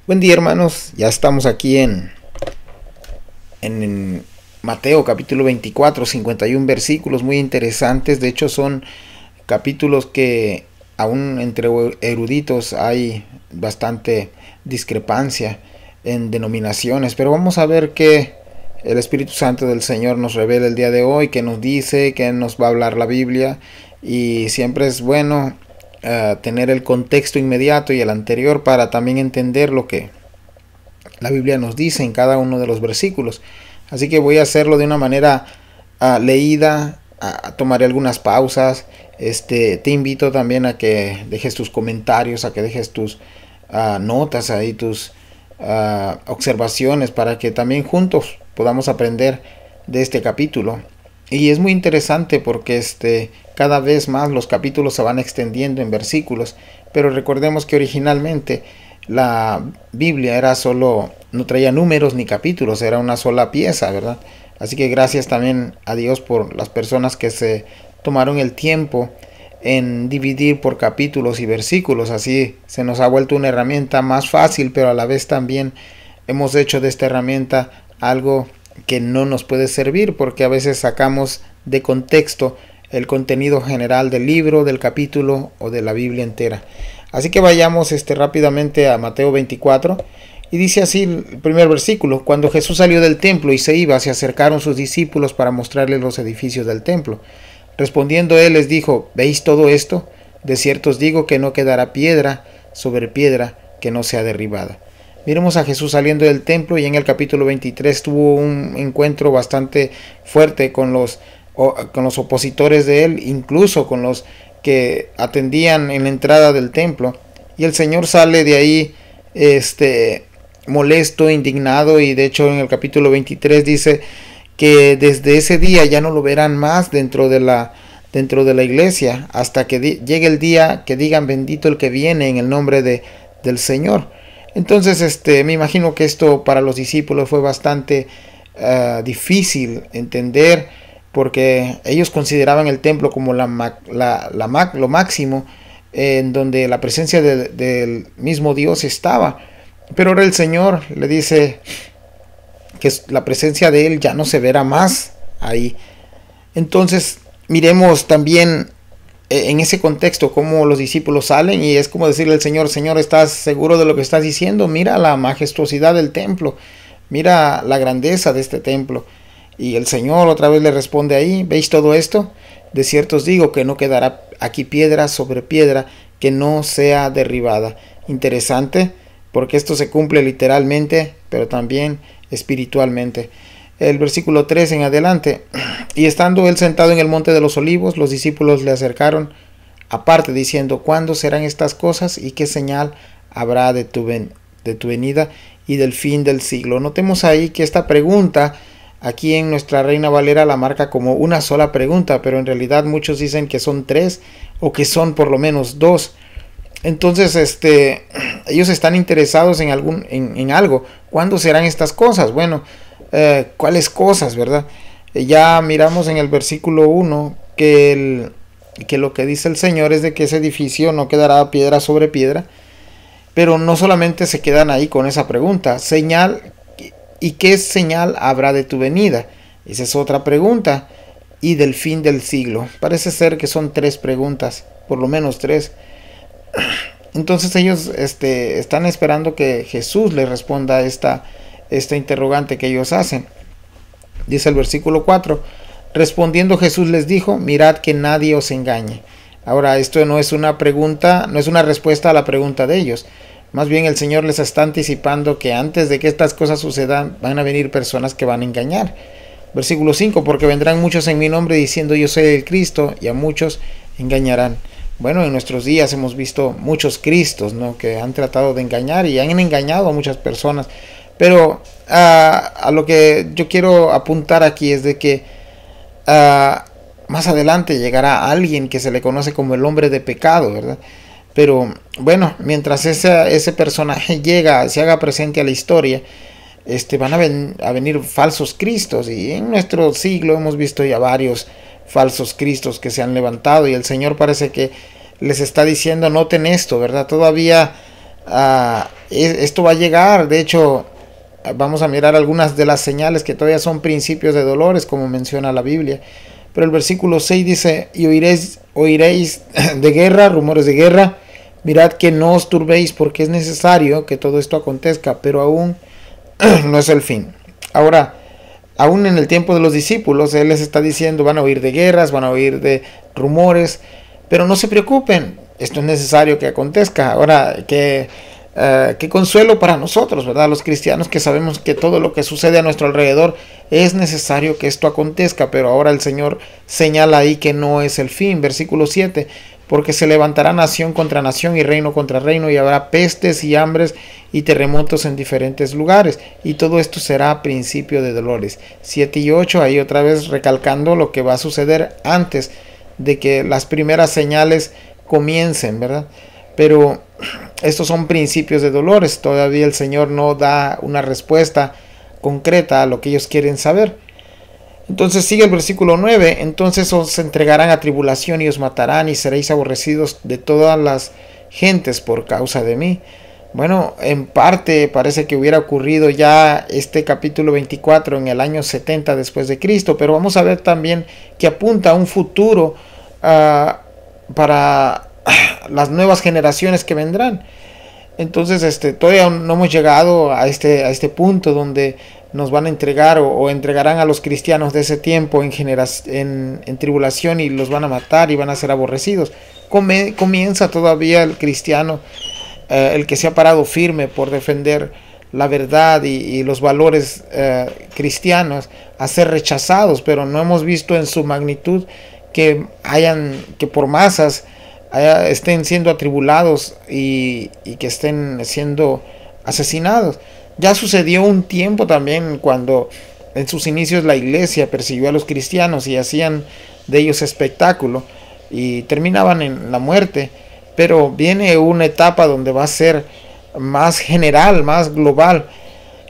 Buen día, hermanos, ya estamos aquí en Mateo capítulo 24, 51 versículos muy interesantes. De hecho son capítulos que aún entre eruditos hay bastante discrepancia en denominaciones, pero vamos a ver qué el Espíritu Santo del Señor nos revela el día de hoy, qué nos dice, qué nos va a hablar la Biblia. Y siempre es bueno tener el contexto inmediato y el anterior para también entender lo que la Biblia nos dice en cada uno de los versículos. Así que voy a hacerlo de una manera leída, tomaré algunas pausas. Te invito también a que dejes tus comentarios, a que dejes tus notas ahí, tus observaciones, para que también juntos podamos aprender de este capítulo. Y es muy interesante porque cada vez más los capítulos se van extendiendo en versículos, pero recordemos que originalmente la Biblia era no traía números ni capítulos, era una sola pieza, ¿verdad? Así que gracias también a Dios por las personas que se tomaron el tiempo en dividir por capítulos y versículos. Así se nos ha vuelto una herramienta más fácil, pero a la vez también hemos hecho de esta herramienta algo que no nos puede servir, porque a veces sacamos de contexto el contenido general del libro, del capítulo o de la Biblia entera. Así que vayamos rápidamente a Mateo 24, y dice así el primer versículo: Cuando Jesús salió del templo y se iba, se acercaron sus discípulos para mostrarles los edificios del templo. Respondiendo él les dijo: ¿Veis todo esto? De cierto os digo que no quedará piedra sobre piedra que no sea derribada. Miremos a Jesús saliendo del templo, y en el capítulo 23 tuvo un encuentro bastante fuerte con los opositores de él, incluso con los que atendían en la entrada del templo. Y el Señor sale de ahí molesto, indignado, y de hecho en el capítulo 23 dice que desde ese día ya no lo verán más dentro de la iglesia, hasta que llegue el día que digan: bendito el que viene en el nombre del Señor. Entonces me imagino que esto para los discípulos fue bastante difícil entender, porque ellos consideraban el templo como lo máximo, en donde la presencia del mismo Dios estaba. Pero ahora el Señor le dice que la presencia de Él ya no se verá más ahí. Entonces miremos también en ese contexto cómo los discípulos salen, y es como decirle al Señor: Señor, ¿estás seguro de lo que estás diciendo? Mira la majestuosidad del templo, mira la grandeza de este templo. Y el Señor otra vez le responde ahí: ¿veis todo esto? De cierto os digo que no quedará aquí piedra sobre piedra que no sea derribada. Interesante, porque esto se cumple literalmente, pero también espiritualmente. El versículo 3 en adelante: Y estando él sentado en el monte de los olivos, los discípulos le acercaron aparte, diciendo: ¿Cuándo serán estas cosas, y qué señal habrá de tu venida y del fin del siglo? Notemos ahí que esta pregunta, aquí en nuestra Reina Valera la marca como una sola pregunta, pero en realidad muchos dicen que son tres, o que son por lo menos dos. Entonces ellos están interesados en algo. ¿Cuándo serán estas cosas? Bueno, ¿cuáles cosas, verdad? Ya miramos en el versículo 1 que lo que dice el Señor es de que ese edificio no quedará piedra sobre piedra. Pero no solamente se quedan ahí con esa pregunta: señal, ¿y qué señal habrá de tu venida? Esa es otra pregunta. Y del fin del siglo. Parece ser que son tres preguntas, por lo menos tres. Entonces ellos están esperando que Jesús les responda a esta interrogante que ellos hacen. Dice el versículo 4: Respondiendo Jesús les dijo: mirad que nadie os engañe. Ahora, esto no es una pregunta, no es una respuesta a la pregunta de ellos. Más bien el Señor les está anticipando que antes de que estas cosas sucedan, van a venir personas que van a engañar. Versículo 5: Porque vendrán muchos en mi nombre diciendo: yo soy el Cristo, y a muchos engañarán. Bueno, en nuestros días hemos visto muchos Cristos, ¿no?, que han tratado de engañar y han engañado a muchas personas. Pero a lo que yo quiero apuntar aquí es de que más adelante llegará alguien que se le conoce como el hombre de pecado, ¿verdad? Pero bueno, mientras ese personaje se haga presente a la historia, van a venir falsos cristos, y en nuestro siglo hemos visto ya varios falsos cristos que se han levantado, y el Señor parece que les está diciendo: noten esto, ¿verdad? Todavía Esto va a llegar. De hecho, vamos a mirar algunas de las señales que todavía son principios de dolores, como menciona la Biblia. Pero el versículo 6 dice: y oiréis de guerra, rumores de guerra. Mirad que no os turbéis, porque es necesario que todo esto acontezca, pero aún no es el fin. Ahora, aún en el tiempo de los discípulos, Él les está diciendo: van a oír de guerras, van a oír de rumores, pero no se preocupen, esto es necesario que acontezca. Ahora, qué consuelo para nosotros, ¿verdad? Los cristianos, que sabemos que todo lo que sucede a nuestro alrededor es necesario que esto acontezca, pero ahora el Señor señala ahí que no es el fin. Versículo 7: porque se levantará nación contra nación y reino contra reino, y habrá pestes y hambres y terremotos en diferentes lugares, y todo esto será principio de dolores. 7 y 8, ahí otra vez recalcando lo que va a suceder antes de que las primeras señales comiencen, ¿verdad? Pero estos son principios de dolores. Todavía el Señor no da una respuesta concreta a lo que ellos quieren saber. Entonces sigue el versículo 9: entonces os entregarán a tribulación y os matarán, y seréis aborrecidos de todas las gentes por causa de mí. Bueno, en parte parece que hubiera ocurrido ya este capítulo 24 en el año 70 después de Cristo, pero vamos a ver también que apunta a un futuro para las nuevas generaciones que vendrán. Entonces todavía no hemos llegado a este punto donde nos van a entregar o entregarán a los cristianos de ese tiempo en tribulación, y los van a matar y van a ser aborrecidos. Comienza todavía el cristiano, el que se ha parado firme por defender la verdad y los valores cristianos, a ser rechazados, pero no hemos visto en su magnitud que por masas estén siendo atribulados y que estén siendo asesinados. Ya sucedió un tiempo también cuando en sus inicios la iglesia persiguió a los cristianos y hacían de ellos espectáculo y terminaban en la muerte, pero viene una etapa donde va a ser más general, más global.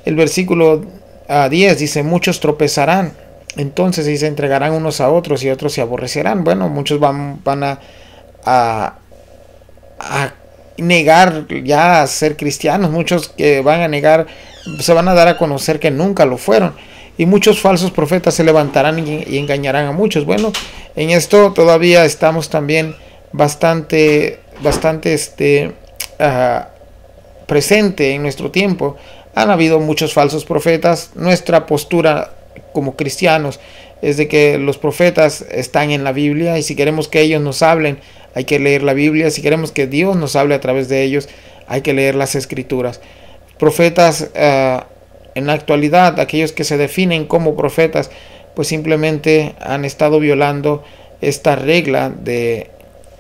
El versículo 10 dice: muchos tropezarán, entonces se entregarán unos a otros y otros se aborrecerán. Bueno, muchos van a negar ya a ser cristianos, muchos que van a negar, se van a dar a conocer que nunca lo fueron, y muchos falsos profetas se levantarán y engañarán a muchos. Bueno, en esto todavía estamos también bastante presente en nuestro tiempo. Han habido muchos falsos profetas. Nuestra postura como cristianos es de que los profetas están en la Biblia, y si queremos que ellos nos hablen, hay que leer la Biblia. Si queremos que Dios nos hable a través de ellos, hay que leer las Escrituras. Profetas en la actualidad, aquellos que se definen como profetas, pues simplemente han estado violando esta regla de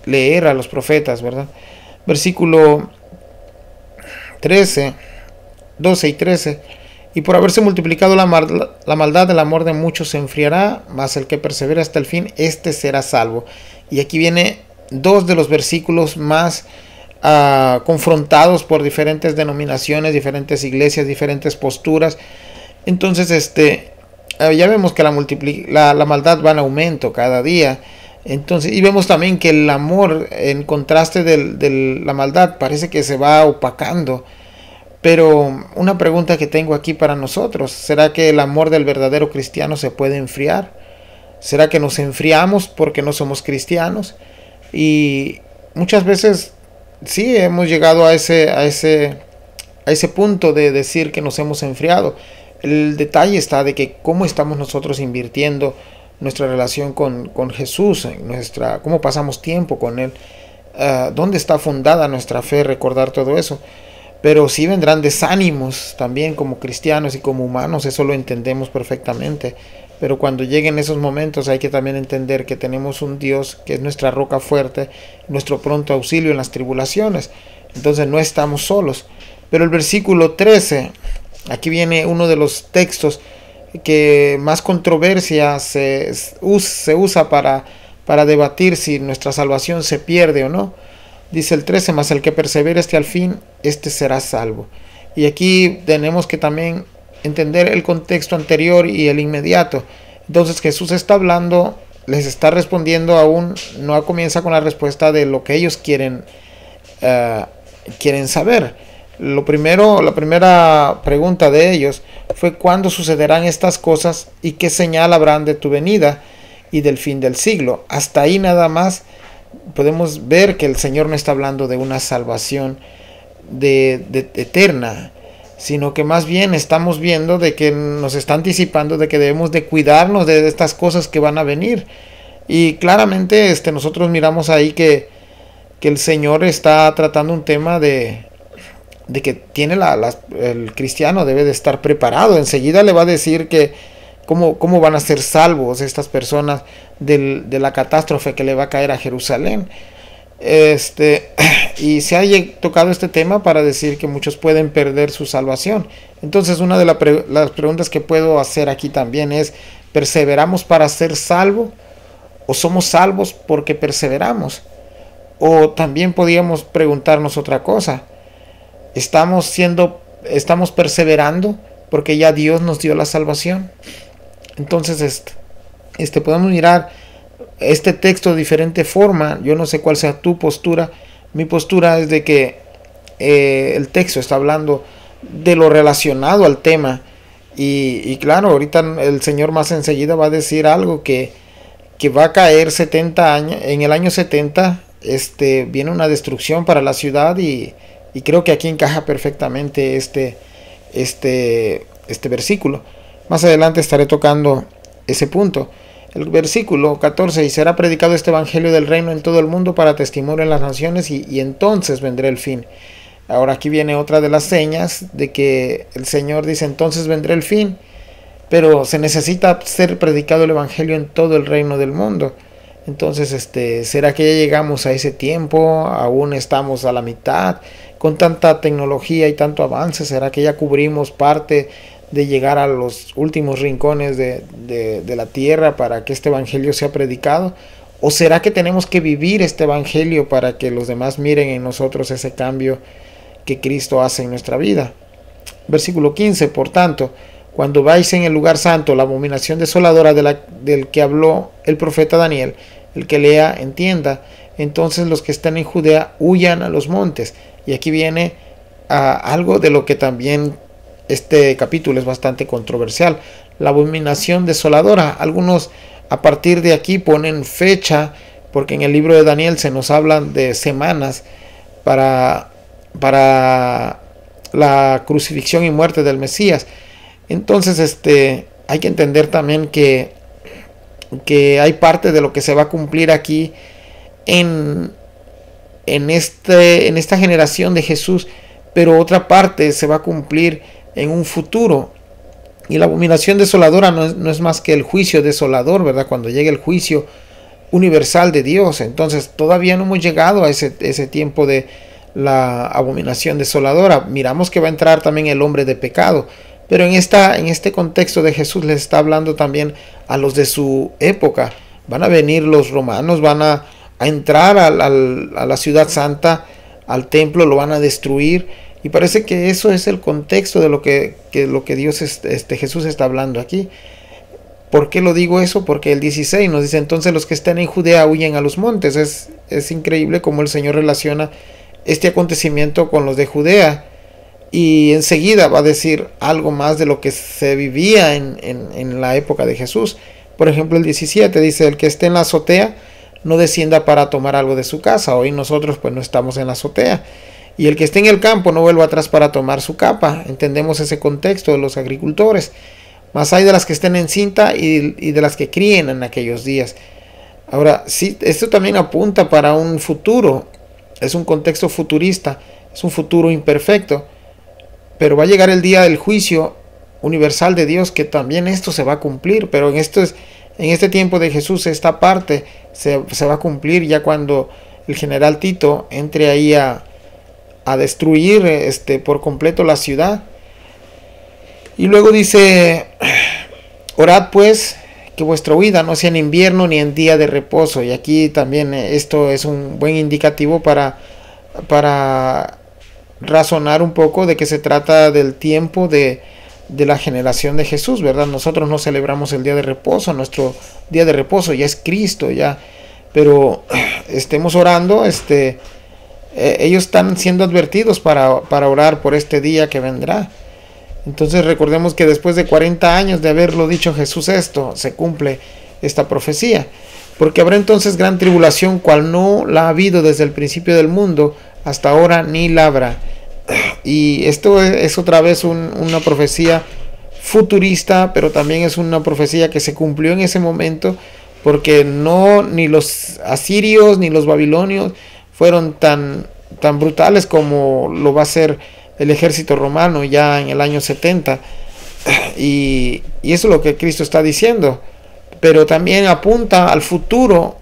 leer a los profetas, ¿verdad? Versículo 13, 12 y 13: y por haberse multiplicado la maldad, el amor de muchos se enfriará, mas el que persevera hasta el fin, este será salvo. Y aquí viene dos de los versículos más confrontados por diferentes denominaciones, diferentes iglesias, diferentes posturas. Entonces ya vemos que la maldad va en aumento cada día. Entonces, y vemos también que el amor, en contraste de la maldad, parece que se va opacando. Pero una pregunta que tengo aquí para nosotros: ¿será que el amor del verdadero cristiano se puede enfriar? ¿Será que nos enfriamos porque no somos cristianos? Y muchas veces sí hemos llegado a ese punto de decir que nos hemos enfriado. El detalle está de que cómo estamos nosotros invirtiendo nuestra relación con Jesús, cómo pasamos tiempo con Él, dónde está fundada nuestra fe, recordar todo eso. Pero sí vendrán desánimos también como cristianos y como humanos, eso lo entendemos perfectamente. Pero cuando lleguen esos momentos hay que también entender que tenemos un Dios que es nuestra roca fuerte, nuestro pronto auxilio en las tribulaciones. Entonces no estamos solos. Pero el versículo 13, aquí viene uno de los textos que más controversia se usa para debatir si nuestra salvación se pierde o no. Dice el 13: mas el que persevere hasta el fin, este será salvo. Y aquí tenemos que también entender el contexto anterior y el inmediato. Entonces Jesús está hablando, les está respondiendo, aún no comienza con la respuesta de lo que ellos quieren saber. La primera pregunta de ellos fue: ¿cuándo sucederán estas cosas y qué señal habrán de tu venida y del fin del siglo? Hasta ahí nada más podemos ver que el Señor no está hablando de una salvación de eterna, sino que más bien estamos viendo de que nos está anticipando de que debemos de cuidarnos de estas cosas que van a venir. Y claramente nosotros miramos ahí que el Señor está tratando un tema de que tiene el cristiano debe de estar preparado. Enseguida le va a decir que cómo van a ser salvos estas personas de la catástrofe que le va a caer a Jerusalén. Y se ha tocado este tema para decir que muchos pueden perder su salvación. Entonces, una de las preguntas que puedo hacer aquí también es: ¿perseveramos para ser salvos o somos salvos porque perseveramos? O también podríamos preguntarnos otra cosa: ¿estamos perseverando porque ya Dios nos dio la salvación? Entonces, podemos mirar este texto de diferente forma. Yo no sé cuál sea tu postura. Mi postura es de que el texto está hablando de lo relacionado al tema. Y claro, ahorita el Señor más enseguida va a decir algo que va a caer 70 años. En el año 70 viene una destrucción para la ciudad, y creo que aquí encaja perfectamente este versículo. Más adelante estaré tocando ese punto. El versículo 14: y será predicado este evangelio del reino en todo el mundo para testimonio en las naciones, y entonces vendrá el fin. Ahora aquí viene otra de las señas de que el Señor dice: entonces vendrá el fin, pero se necesita ser predicado el evangelio en todo el reino del mundo. Entonces, ¿será que ya llegamos a ese tiempo? ¿Aún estamos a la mitad? Con tanta tecnología y tanto avance, ¿será que ya cubrimos parte de llegar a los últimos rincones de la tierra para que este evangelio sea predicado? ¿O será que tenemos que vivir este evangelio para que los demás miren en nosotros ese cambio que Cristo hace en nuestra vida? Versículo 15: por tanto, cuando vais en el lugar santo, la abominación desoladora del que habló el profeta Daniel, el que lea entienda, entonces los que están en Judea huyan a los montes. Y aquí viene algo de lo que también este capítulo es bastante controversial: la abominación desoladora. Algunos a partir de aquí ponen fecha, porque en el libro de Daniel se nos hablan de semanas para la crucifixión y muerte del Mesías. Entonces hay que entender también que hay parte de lo que se va a cumplir aquí en esta generación de Jesús, pero otra parte se va a cumplir en un futuro. Y la abominación desoladora no es más que el juicio desolador, ¿verdad? Cuando llegue el juicio universal de Dios. Entonces todavía no hemos llegado a ese tiempo de la abominación desoladora. Miramos que va a entrar también el hombre de pecado, pero en este contexto de Jesús les está hablando también a los de su época. Van a venir los romanos, van a entrar a la ciudad santa, al templo, lo van a destruir. Y parece que eso es el contexto de lo que Dios, Jesús está hablando aquí. ¿Por qué lo digo eso? Porque el 16 nos dice: entonces los que estén en Judea huyen a los montes. Es increíble cómo el Señor relaciona este acontecimiento con los de Judea. Y enseguida va a decir algo más de lo que se vivía en la época de Jesús. Por ejemplo, el 17 dice: el que esté en la azotea no descienda para tomar algo de su casa. Hoy nosotros pues no estamos en la azotea. Y el que esté en el campo no vuelva atrás para tomar su capa. Entendemos ese contexto de los agricultores. Mas hay de las que estén en cinta y de las que críen en aquellos días. Ahora, sí, esto también apunta para un futuro. Es un contexto futurista. Es un futuro imperfecto. Pero va a llegar el día del juicio universal de Dios, que también esto se va a cumplir. Pero en este tiempo de Jesús, esta parte se va a cumplir ya cuando el general Tito entre ahí a destruir por completo la ciudad. Y luego dice: orad pues que vuestra huida no sea en invierno ni en día de reposo. Y aquí también esto es un buen indicativo para razonar un poco de que se trata del tiempo de la generación de Jesús, ¿verdad? Nosotros no celebramos el día de reposo. Nuestro día de reposo ya es Cristo, ya. Pero estemos orando ellos están siendo advertidos para orar por este día que vendrá. Entonces recordemos que después de 40 años de haberlo dicho Jesús esto, se cumple esta profecía. Porque habrá entonces gran tribulación, cual no la ha habido desde el principio del mundo, hasta ahora ni la habrá. Y esto es otra vez una profecía futurista, pero también es una profecía que se cumplió en ese momento, porque no ni los asirios ni los babilonios fueron tan brutales como lo va a ser el ejército romano ya en el año 70. Y eso es lo que Cristo está diciendo, pero también apunta al futuro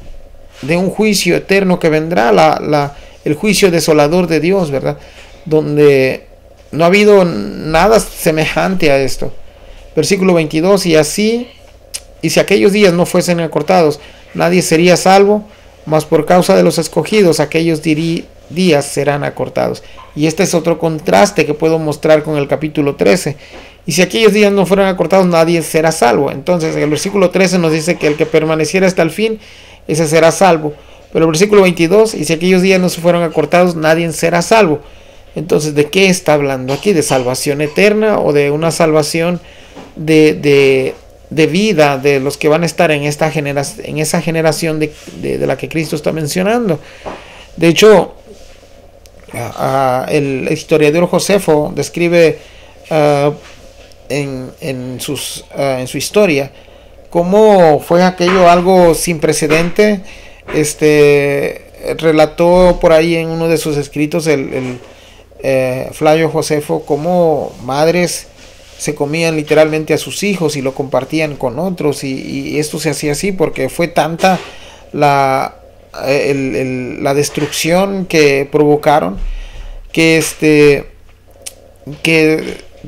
de un juicio eterno que vendrá, el juicio desolador de Dios, ¿verdad? Donde no ha habido nada semejante a esto. Versículo 22, y si aquellos días no fuesen acortados, nadie sería salvo, mas por causa de los escogidos, aquellos días serán acortados. Y este es otro contraste que puedo mostrar con el capítulo 13. Y si aquellos días no fueran acortados, nadie será salvo. Entonces, en el versículo 13 nos dice que el que permaneciera hasta el fin, ese será salvo. Pero el versículo 22, y si aquellos días no se fueron acortados, nadie será salvo. Entonces, ¿de qué está hablando aquí? ¿De salvación eterna o de una salvación de vida de los que van a estar en esa generación de la que Cristo está mencionando? De hecho, el historiador Josefo describe en su historia cómo fue aquello algo sin precedente. Relató por ahí en uno de sus escritos Flavio Josefo cómo madres se comían literalmente a sus hijos y lo compartían con otros, y esto se hacía así porque fue tanta la destrucción que provocaron que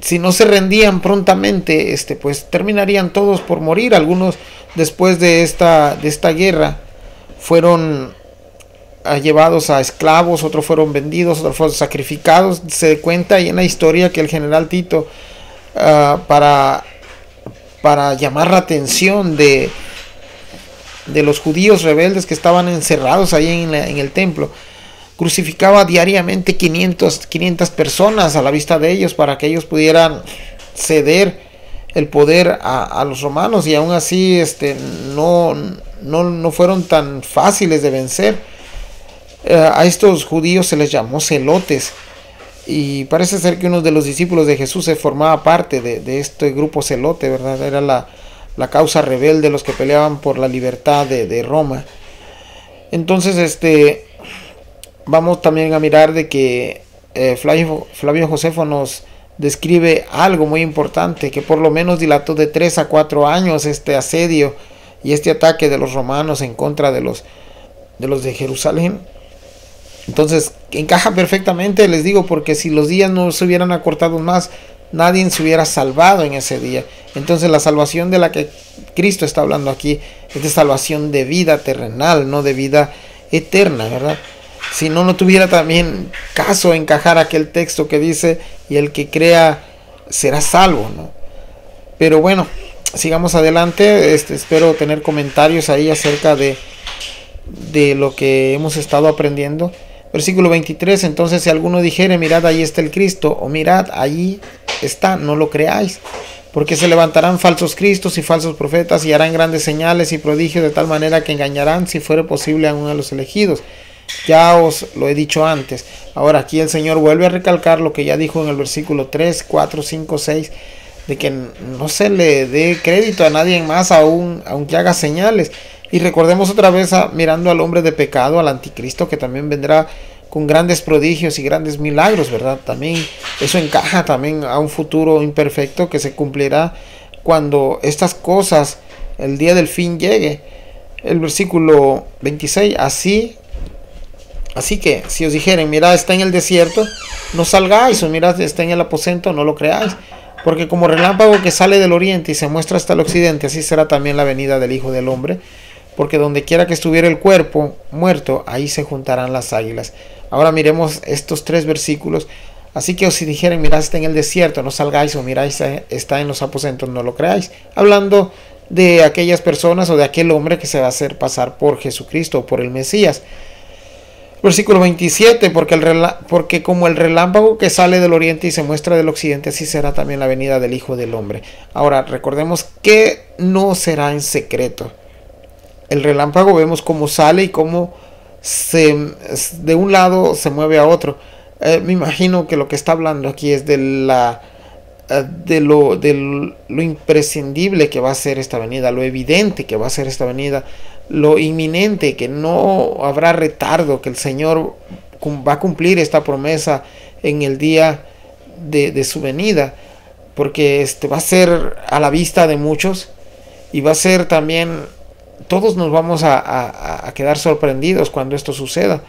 si no se rendían prontamente, pues terminarían todos por morir. Algunos después de esta guerra fueron llevados a esclavos, otros fueron vendidos, otros fueron sacrificados. Se cuenta ahí en la historia que el general Tito, para llamar la atención de los judíos rebeldes que estaban encerrados ahí en el templo, crucificaba diariamente 500 personas a la vista de ellos para que ellos pudieran ceder el poder a los romanos, y aún así no fueron tan fáciles de vencer. A estos judíos se les llamó celotes, y parece ser que uno de los discípulos de Jesús se formaba parte de este grupo celote, ¿verdad? Era la causa rebelde de los que peleaban por la libertad de Roma. Entonces vamos también a mirar de que Flavio Josefo nos describe algo muy importante, que por lo menos dilató de 3 a 4 años este asedio y este ataque de los romanos en contra de los de Jerusalén. Entonces encaja perfectamente, les digo, porque si los días no se hubieran acortado más, nadie se hubiera salvado en ese día. Entonces la salvación de la que Cristo está hablando aquí es de salvación de vida terrenal, no de vida eterna, ¿verdad? Si no tuviera también caso encajar aquel texto que dice, y el que crea será salvo, ¿no? Pero bueno, sigamos adelante. Espero tener comentarios ahí acerca de lo que hemos estado aprendiendo. Versículo 23, entonces si alguno dijere, mirad, ahí está el Cristo, o mirad, allí está, no lo creáis, porque se levantarán falsos cristos y falsos profetas, y harán grandes señales y prodigios, de tal manera que engañarán, si fuere posible, a uno de los elegidos. Ya os lo he dicho antes. Ahora aquí el Señor vuelve a recalcar lo que ya dijo en el versículo 3, 4, 5, 6, de que no se le dé crédito a nadie más aunque haga señales. Y recordemos otra vez mirando al hombre de pecado, al anticristo, que también vendrá con grandes prodigios y grandes milagros, ¿verdad? También eso encaja también a un futuro imperfecto que se cumplirá cuando estas cosas, el día del fin llegue. El versículo 26, así que si os dijeren, mirad, está en el desierto, no salgáis, o mirad, está en el aposento, no lo creáis. Porque como relámpago que sale del oriente y se muestra hasta el occidente, así será también la venida del Hijo del Hombre. Porque donde quiera que estuviera el cuerpo muerto, ahí se juntarán las águilas. Ahora miremos estos 3 versículos. Así que os dijeren, mirad, está en el desierto, no salgáis, o mirad, está en los aposentos, no lo creáis. Hablando de aquellas personas o de aquel hombre que se va a hacer pasar por Jesucristo o por el Mesías. Versículo 27, porque como el relámpago que sale del oriente y se muestra del occidente, así será también la venida del Hijo del Hombre. Ahora, recordemos que no será en secreto. El relámpago vemos cómo sale y cómo de un lado se mueve a otro. Me imagino que lo que está hablando aquí es de lo imprescindible que va a ser esta venida, lo evidente que va a ser esta venida, lo inminente, que no habrá retardo, que el Señor va a cumplir esta promesa en el día de su venida, porque va a ser a la vista de muchos y va a ser también, todos nos vamos a quedar sorprendidos cuando esto suceda.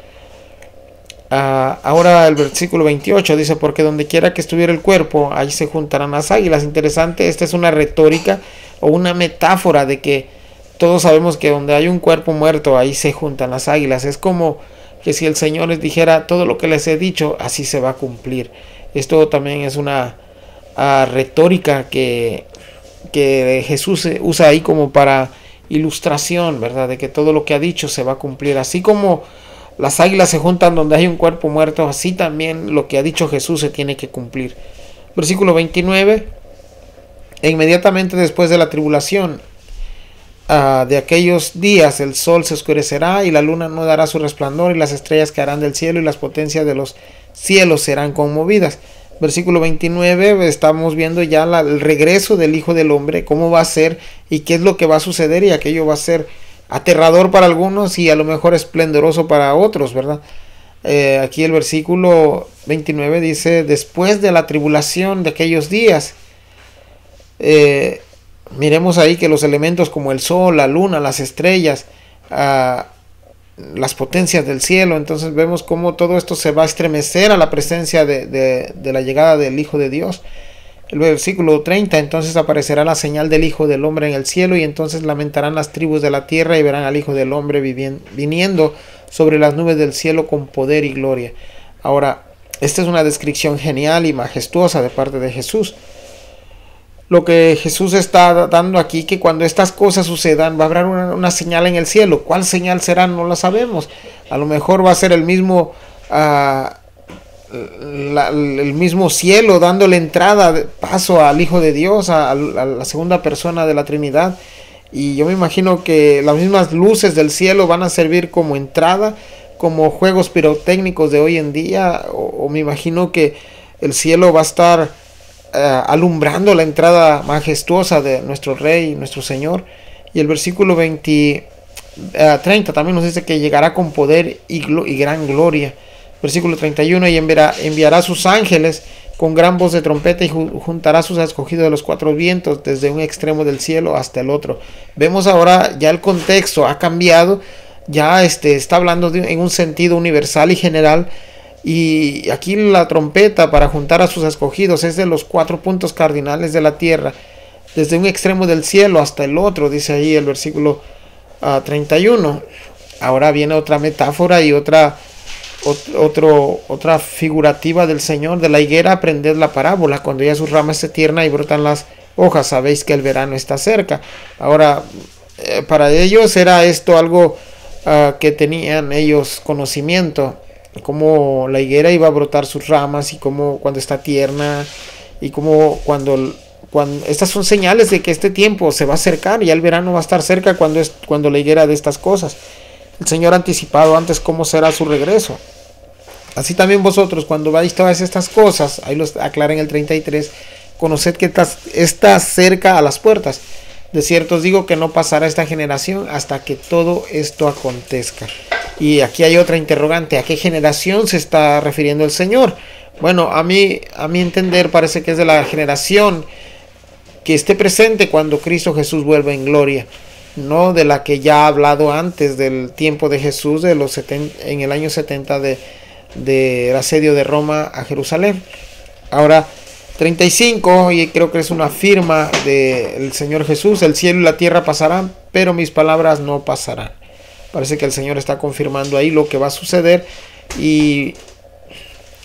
Ahora el versículo 28 dice, porque donde quiera que estuviera el cuerpo, ahí se juntarán las águilas. Interesante, esta es una retórica o una metáfora de que todos sabemos que donde hay un cuerpo muerto, ahí se juntan las águilas. Es como que si el Señor les dijera, todo lo que les he dicho, así se va a cumplir. Esto también es una retórica que Jesús usa ahí como para ilustración, ¿verdad? De que todo lo que ha dicho se va a cumplir. Así como las águilas se juntan donde hay un cuerpo muerto, así también lo que ha dicho Jesús se tiene que cumplir. Versículo 29. E inmediatamente después de la tribulación de aquellos días, el sol se oscurecerá y la luna no dará su resplandor y las estrellas caerán del cielo y las potencias de los cielos serán conmovidas. Versículo 29, estamos viendo ya el regreso del Hijo del Hombre, cómo va a ser y qué es lo que va a suceder, y aquello va a ser aterrador para algunos y a lo mejor esplendoroso para otros, ¿verdad? Aquí el versículo 29 dice, después de la tribulación de aquellos días, miremos ahí que los elementos como el sol, la luna, las estrellas, las potencias del cielo, entonces vemos cómo todo esto se va a estremecer a la presencia de la llegada del Hijo de Dios. El versículo 30, entonces aparecerá la señal del Hijo del Hombre en el cielo, y entonces lamentarán las tribus de la tierra y verán al Hijo del Hombre viniendo sobre las nubes del cielo con poder y gloria. Ahora, esta es una descripción genial y majestuosa de parte de Jesús. Lo que Jesús está dando aquí, que cuando estas cosas sucedan va a haber una señal en el cielo. ¿Cuál señal será? No la sabemos. A lo mejor va a ser el mismo cielo dándole entrada, paso al Hijo de Dios, a la segunda persona de la Trinidad. Y yo me imagino que las mismas luces del cielo van a servir como entrada, como juegos pirotécnicos de hoy en día. O me imagino que el cielo va a estar alumbrando la entrada majestuosa de nuestro Rey, nuestro Señor. Y el versículo 30 también nos dice que llegará con poder y gran gloria. Versículo 31, y enviará sus ángeles con gran voz de trompeta y juntará sus escogidos de los cuatro vientos desde un extremo del cielo hasta el otro. Vemos ahora ya el contexto ha cambiado, ya está hablando en un sentido universal y general. Y aquí la trompeta para juntar a sus escogidos es de los 4 puntos cardinales de la tierra, desde un extremo del cielo hasta el otro, dice ahí el versículo 31. Ahora viene otra metáfora y otra figurativa del Señor. De la higuera aprended la parábola, cuando ya sus ramas se tiernan y brotan las hojas, sabéis que el verano está cerca. Ahora, para ellos era esto algo que tenían ellos conocimiento, como la higuera iba a brotar sus ramas y como cuando está tierna, y como cuando estas son señales de que este tiempo se va a acercar, ya el verano va a estar cerca cuando la higuera de estas cosas. El Señor ha anticipado antes cómo será su regreso. Así también vosotros, cuando veáis todas estas cosas, ahí los aclara en el 33, conoced que está cerca a las puertas. De cierto os digo que no pasará esta generación hasta que todo esto acontezca. Y aquí hay otra interrogante, ¿a qué generación se está refiriendo el Señor? Bueno, a mi entender parece que es de la generación que esté presente cuando Cristo Jesús vuelva en gloria, no de la que ya ha hablado antes del tiempo de Jesús, en el año 70 del asedio de Roma a Jerusalén. Ahora 35, y creo que es una firma del Señor Jesús: el cielo y la tierra pasarán, pero mis palabras no pasarán. Parece que el Señor está confirmando ahí lo que va a suceder, y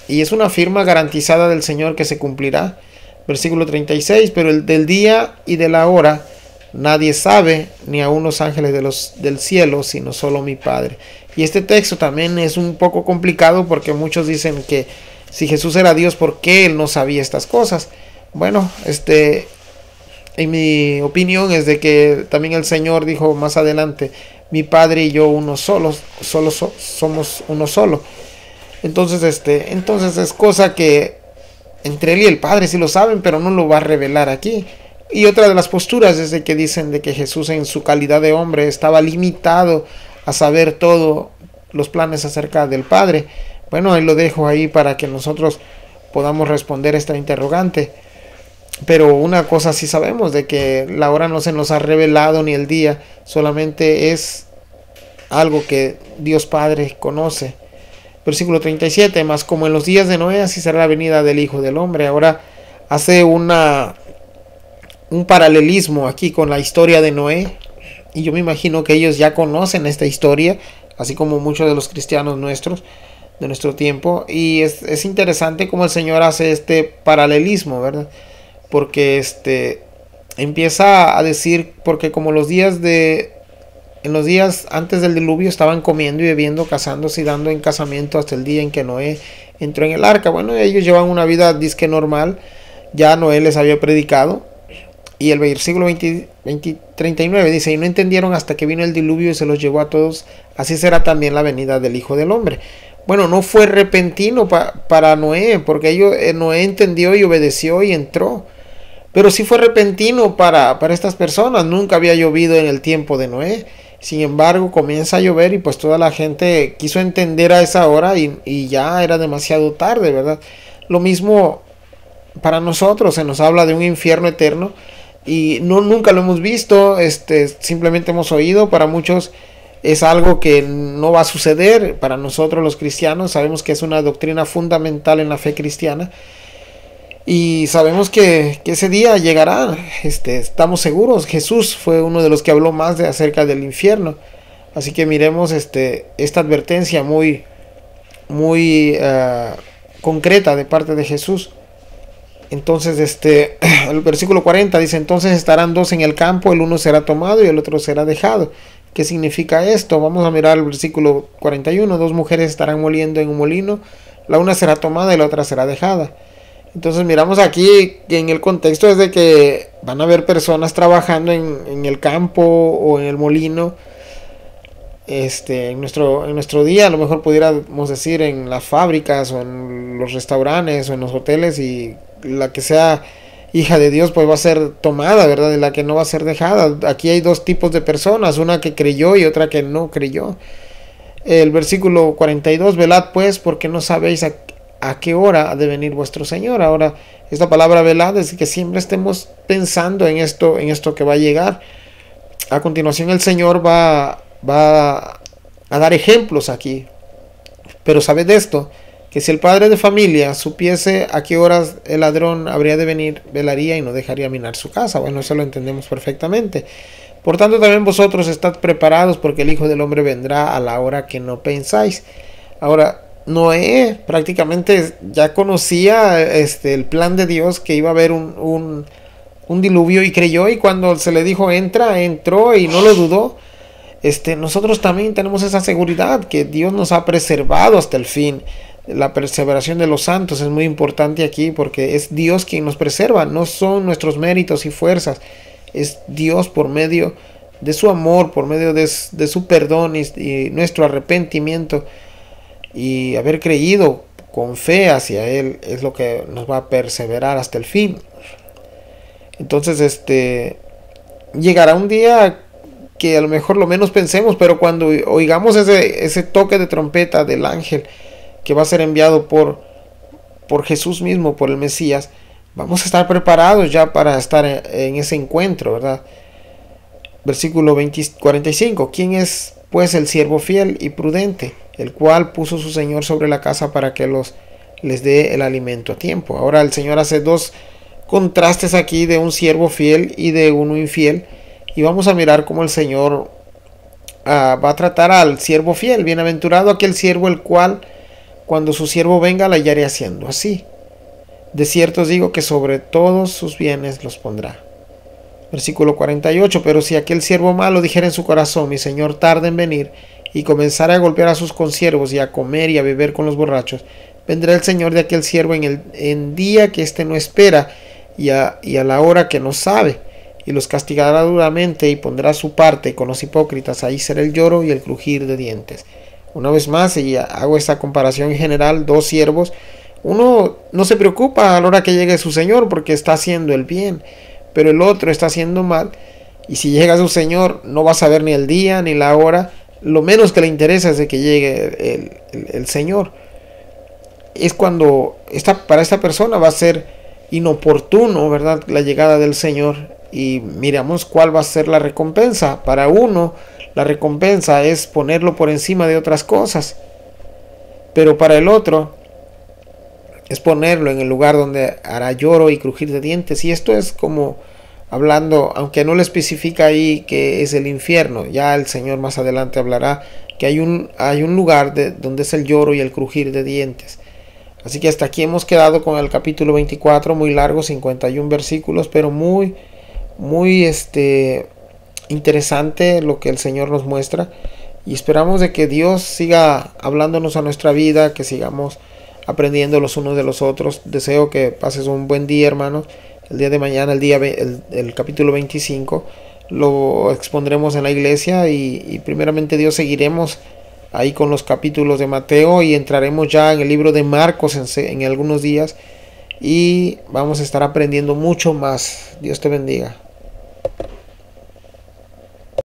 es una firma garantizada del Señor que se cumplirá. Versículo 36, pero el del día y de la hora nadie sabe, ni aun los ángeles del cielo, sino solo mi Padre. Y este texto también es un poco complicado porque muchos dicen que si Jesús era Dios, ¿por qué Él no sabía estas cosas? Bueno, en mi opinión es de que también el Señor dijo más adelante, mi Padre y yo uno solo, somos uno solo. Entonces es cosa que entre Él y el Padre sí lo saben, pero no lo va a revelar aquí. Y otra de las posturas es de que dicen de que Jesús en su calidad de hombre estaba limitado a saber todos los planes acerca del Padre. Bueno, ahí lo dejo ahí para que nosotros podamos responder esta interrogante. Pero una cosa sí sabemos, de que la hora no se nos ha revelado ni el día, solamente es algo que Dios Padre conoce. Versículo 37, más como en los días de Noé, así será la venida del Hijo del Hombre. Ahora hace un paralelismo aquí con la historia de Noé, y yo me imagino que ellos ya conocen esta historia, así como muchos de los cristianos nuestros de nuestro tiempo, y es interesante cómo el Señor hace este paralelismo, ¿verdad? Porque empieza a decir, porque como en los días antes del diluvio estaban comiendo y bebiendo, casándose y dando en casamiento hasta el día en que Noé entró en el arca. Bueno, ellos llevan una vida disque normal, ya Noé les había predicado. Y el versículo 39 dice, y no entendieron hasta que vino el diluvio y se los llevó a todos, así será también la venida del Hijo del Hombre. Bueno, no fue repentino para Noé, porque Noé entendió y obedeció y entró. Pero sí fue repentino para estas personas. Nunca había llovido en el tiempo de Noé. Sin embargo, comienza a llover y pues toda la gente quiso entender a esa hora y ya era demasiado tarde, ¿verdad? Lo mismo para nosotros, se nos habla de un infierno eterno y nunca lo hemos visto, simplemente hemos oído. Para muchos es algo que no va a suceder. Para nosotros los cristianos sabemos que es una doctrina fundamental en la fe cristiana. Y sabemos que ese día llegará, estamos seguros. Jesús fue uno de los que habló más acerca del infierno. Así que miremos esta advertencia muy concreta de parte de Jesús. Entonces, el versículo 40 dice, entonces estarán dos en el campo, el uno será tomado y el otro será dejado. ¿Qué significa esto? Vamos a mirar el versículo 41, dos mujeres estarán moliendo en un molino, la una será tomada y la otra será dejada. Entonces miramos aquí que en el contexto es de que van a haber personas trabajando en el campo o en el molino. En nuestro día a lo mejor pudiéramos decir en las fábricas o en los restaurantes o en los hoteles, y la que sea hija de Dios pues va a ser tomada, ¿verdad? Y la que no va a ser dejada. Aquí hay dos tipos de personas, una que creyó y otra que no creyó. El versículo 42, velad pues porque no sabéis a qué hora ha de venir vuestro Señor. Ahora, esta palabra velad es que siempre estemos pensando en esto que va a llegar. A continuación el Señor va a dar ejemplos aquí. Pero sabed esto, que si el padre de familia supiese a qué horas el ladrón habría de venir, velaría y no dejaría minar su casa. Bueno, eso lo entendemos perfectamente. Por tanto, también vosotros estad preparados, porque el Hijo del Hombre vendrá a la hora que no pensáis. Ahora, Noé prácticamente ya conocía el plan de Dios, que iba a haber un diluvio, y creyó, y cuando se le dijo entró y no lo dudó. Nosotros también tenemos esa seguridad que Dios nos ha preservado hasta el fin. La perseveración de los santos es muy importante aquí, porque es Dios quien nos preserva, no son nuestros méritos y fuerzas, es Dios por medio de su amor, por medio de su perdón y nuestro arrepentimiento y haber creído con fe hacia Él es lo que nos va a perseverar hasta el fin. Entonces llegará un día que a lo mejor lo menos pensemos, pero cuando oigamos ese toque de trompeta del ángel que va a ser enviado por Jesús mismo, por el Mesías, vamos a estar preparados ya para estar en ese encuentro, ¿verdad? Versículo 45, ¿quién es pues el siervo fiel y prudente, el cual puso su Señor sobre la casa para que les dé el alimento a tiempo? Ahora el Señor hace dos contrastes aquí de un siervo fiel y de uno infiel, y vamos a mirar cómo el Señor va a tratar al siervo fiel. Bienaventurado aquel siervo el cual cuando su siervo venga la hallaré haciendo así. De cierto os digo que sobre todos sus bienes los pondrá. Versículo 48, pero si aquel siervo malo dijera en su corazón, mi señor tarda en venir, y comenzara a golpear a sus consiervos y a comer y a beber con los borrachos, vendrá el señor de aquel siervo en día que éste no espera y a la hora que no sabe, y los castigará duramente y pondrá su parte con los hipócritas. Ahí será el lloro y el crujir de dientes. Una vez más, y hago esta comparación en general, dos siervos. Uno no se preocupa a la hora que llegue su señor porque está haciendo el bien, pero el otro está haciendo mal, y si llega su señor no va a saber ni el día ni la hora. Lo menos que le interesa es de que llegue el señor. Es cuando para esta persona va a ser inoportuno, ¿verdad?, la llegada del señor. Y miramos cuál va a ser la recompensa. Para uno la recompensa es ponerlo por encima de otras cosas, pero para el otro es ponerlo en el lugar donde hará lloro y crujir de dientes. Y esto es como hablando, aunque no le especifica ahí que es el infierno, ya el Señor más adelante hablará que hay un lugar donde es el lloro y el crujir de dientes. Así que hasta aquí hemos quedado con el capítulo 24, muy largo, 51 versículos, pero muy interesante lo que el Señor nos muestra, y esperamos de que Dios siga hablándonos a nuestra vida, que sigamos aprendiendo los unos de los otros. Deseo que pases un buen día, hermanos. El día de mañana, el capítulo 25 lo expondremos en la iglesia, y primeramente Dios seguiremos ahí con los capítulos de Mateo y entraremos ya en el libro de Marcos en algunos días, y vamos a estar aprendiendo mucho más. Dios te bendiga.